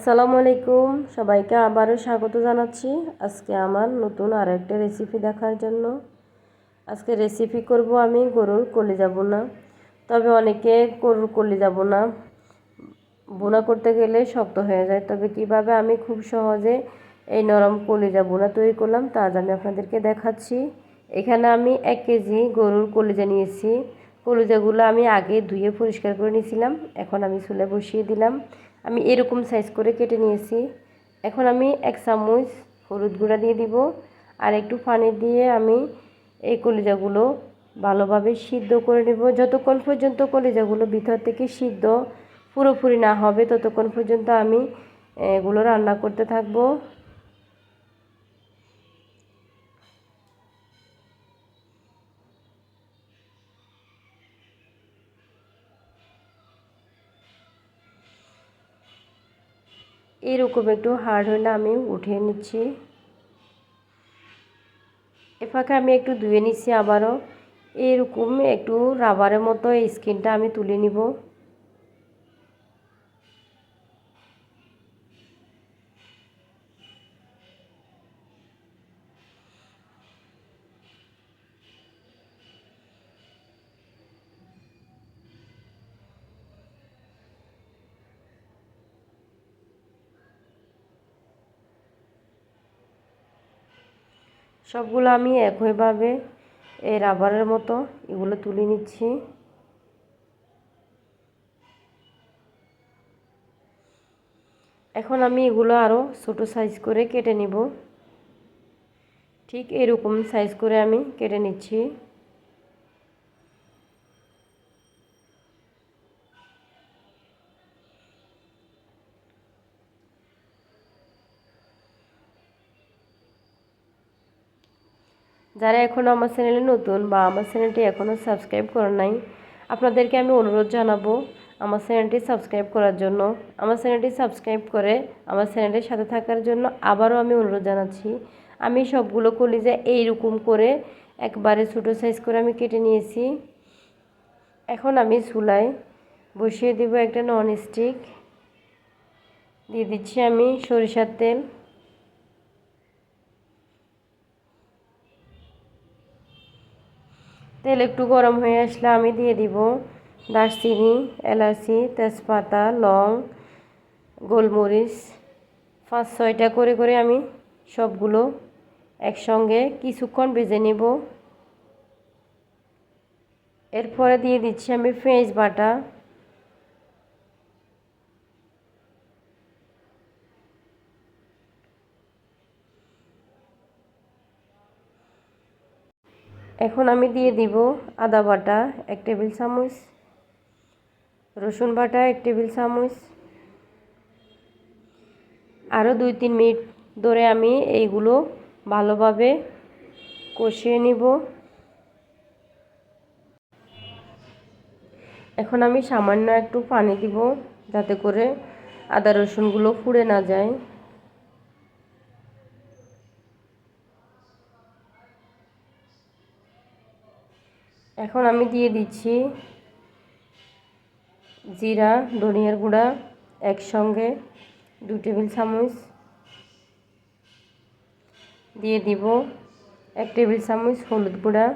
আসসালামু আলাইকুম, সবাইকে আবারও স্বাগত জানাচ্ছি আজকে আমার নতুন আরো একটা রেসিপি দেখার জন্য। আজকে রেসিপি করব আমি গরুর কলিজা ভুনা। তবে অনেকে গরুর কলিজা ভুনা ভুনা করতে গেলে শক্ত হয়ে যায়, তবে কিভাবে আমি খুব সহজে এই নরম কলিজা ভুনা তৈরি করলাম তা আজ আমি আপনাদেরকে দেখাচ্ছি। এখানে আমি 1 কেজি গরুর কলিজা নিয়েছি। কলিজাগুলো আমি আগে ধুয়ে পরিষ্কার করে নিয়েছিলাম। এখন আমি চুলে বসিয়ে দিলাম। আমি এরকম সাইজ করে কেটে নিয়েছি। এখন আমি 1 চামচ হলুদ গুঁড়া দিয়ে দিব, আর একটু পানি দিয়ে আমি এই কলিজাগুলো ভালোভাবে সিদ্ধ করে নেব। যতক্ষণ পর্যন্ত কলিজাগুলো ভিতর থেকে সিদ্ধ পুরোপুরি না হবে ততক্ষণ পর্যন্ত আমি এগুলো রান্না করতে থাকবো। এরকম একটু হার্ড হলে আমি উঠিয়ে নিচ্ছি। এ ফাঁকে আমি একটু ধুয়ে নিচ্ছি আবারও। এরকম একটু রাবারের মতো এই স্কিনটা আমি তুলে নিব। সবগুলো আমি একইভাবে এই রাবারের মতো এগুলো তুলে নিচ্ছি। এখন আমি এগুলো আরও ছোট সাইজ করে কেটে নিব। ঠিক এরকম সাইজ করে আমি কেটে নিচ্ছি। যারা এখনও আমার চ্যানেলে নতুন বা আমার চ্যানেলটি এখনও সাবস্ক্রাইব করেন নাই, আপনাদেরকে আমি অনুরোধ জানাবো আমার চ্যানেলটি সাবস্ক্রাইব করার জন্য। আমার চ্যানেলটি সাবস্ক্রাইব করে আমার চ্যানেলের সাথে থাকার জন্য আবারও আমি অনুরোধ জানাচ্ছি। আমি সবগুলো কলিজা এইরকম করে একবারে ছোটো সাইজ করে আমি কেটে নিয়েছি। এখন আমি চুলায় বসিয়ে দেব একটা ননস্টিক। দিয়ে দিচ্ছি আমি সরিষার তেল। তেল একটু গরম হয়ে আসলে আমি দিয়ে দিব দারচিনি, এলাচি, তেজপাতা, লং, গোলমরিচ 5-6টা করে করে আমি সবগুলো একসঙ্গে কিছুক্ষণ ভেজে নেব। এরপরে দিয়ে দিচ্ছি আমি পেঁয়াজ বাটা। এখন আমি দিয়ে দিব আদা বাটা 1 টেবিল চামচ, রসুন বাটা 1 টেবিল চামচ। আরও 2-3 মিনিট ধরে আমি এইগুলো ভালোভাবে কষিয়ে নিব। এখন আমি সামান্য একটু পানি দিব যাতে করে আদা রসুনগুলো পুড়ে না যায়। এখন আমি দিয়ে দিচ্ছি জিরা, ধনিয়ার গুঁড়া একসঙ্গে 2 টেবিল চামচ। দিয়ে দিব 1 টেবিল চামচ হলুদ গুঁড়া,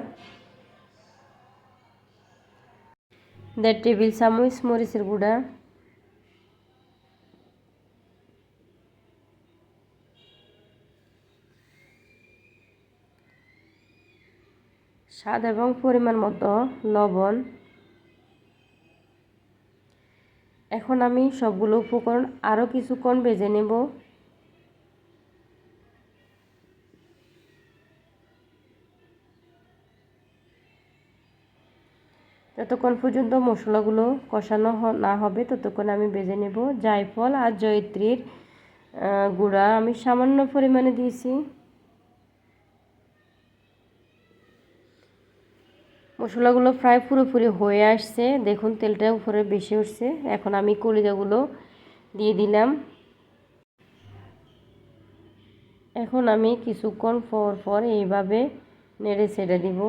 1.5 টেবিল চামচ মরিচের গুঁড়া, স্বাদ এবং পরিমাণ মতো লবণ। এখন আমি সবগুলো উপকরণ আরও কিছুক্ষণ ভেজে নেব। যতক্ষণ পর্যন্ত মশলাগুলো কষানো না হবে ততক্ষণ আমি ভেজে নেব। জায়ফল আর জয়িত্রীর গুঁড়া আমি সামান্য পরিমাণে দিয়েছি। মশলাগুলো প্রায় পুরোপুরি হয়ে আসছে, দেখুন তেলটা উপরে বেশি উঠছে। এখন আমি কলিজাগুলো দিয়ে দিলাম। এখন আমি কিছুক্ষণ পর পর এইভাবে নেড়ে ছেড়ে দিব।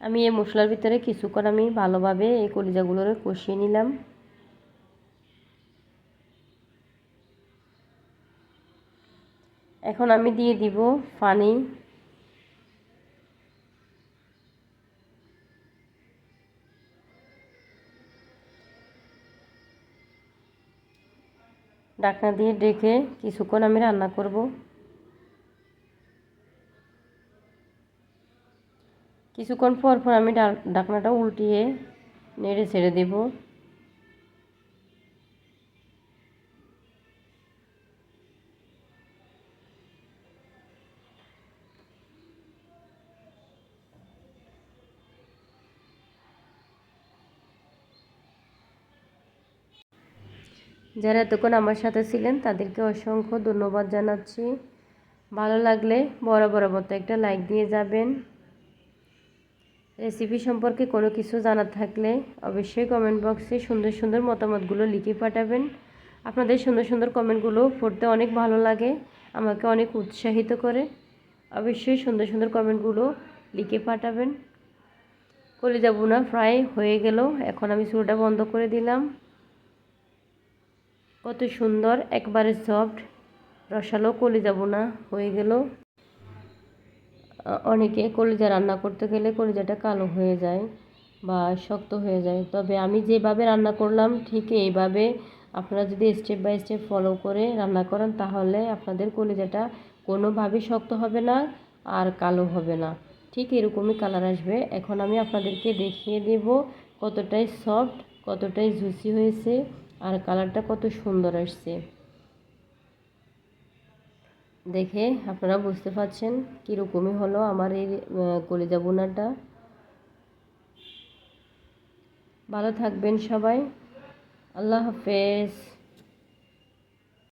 আমি এই মশলার ভিতরে কিছুক্ষণ আমি ভালোভাবে এই কলিজাগুলোরে কষিয়ে নিলাম। এখন আমি দিয়ে দিব পানি। ঢাকনা দিয়ে ঢেকে কিছুক্ষণ আমি রান্না করব। কিছুক্ষণ পর পর আমি ঢাকনাটা উল্টিয়ে নেড়ে ছেড়ে দেব। যারা এতক্ষণ আমার সাথে ছিলেন তাদেরকে অসংখ্য ধন্যবাদ জানাচ্ছি। ভালো লাগলে বরাবর মতো একটা লাইক দিয়ে যাবেন। রেসিপি সম্পর্কে কোনো কিছু জানার থাকলে অবশ্যই কমেন্ট বক্সে সুন্দর সুন্দর মতামতগুলো লিখে পাঠাবেন। আপনাদের সুন্দর সুন্দর কমেন্টগুলো পড়তে অনেক ভালো লাগে, আমাকে অনেক উৎসাহিত করে। অবশ্যই সুন্দর সুন্দর কমেন্টগুলো লিখে পাঠাবেন। কলিজা ভুনা প্রায় হয়ে গেল, এখন আমি চুলাটা বন্ধ করে দিলাম। কত সুন্দর একবারে সফট রসালো কলিজা ভুনা হয়ে গেল। অনেকে কলিজা রান্না করতে গেলে কলিজাটা কালো হয়ে যায় বা শক্ত হয়ে যায়, তবে আমি যেভাবে রান্না করলাম ঠিক এইভাবে আপনারা যদি স্টেপ বাই স্টেপ ফলো করে রান্না করেন তাহলে আপনাদের কলিজাটা কোনোভাবেই শক্ত হবে না আর কালো হবে না, ঠিক এরকমই কালার আসবে। এখন আমি আপনাদেরকে দেখিয়ে দেব কতটাই সফট, কতটাই জুসি হয়েছে আর কালারটা কত সুন্দর আসছে। দেখে আপনারা বুঝতে পারছেন কীরকমই হলো আমার এই কলিজা ভুনাটা। ভালো থাকবেন সবাই, আল্লাহ হাফেজ।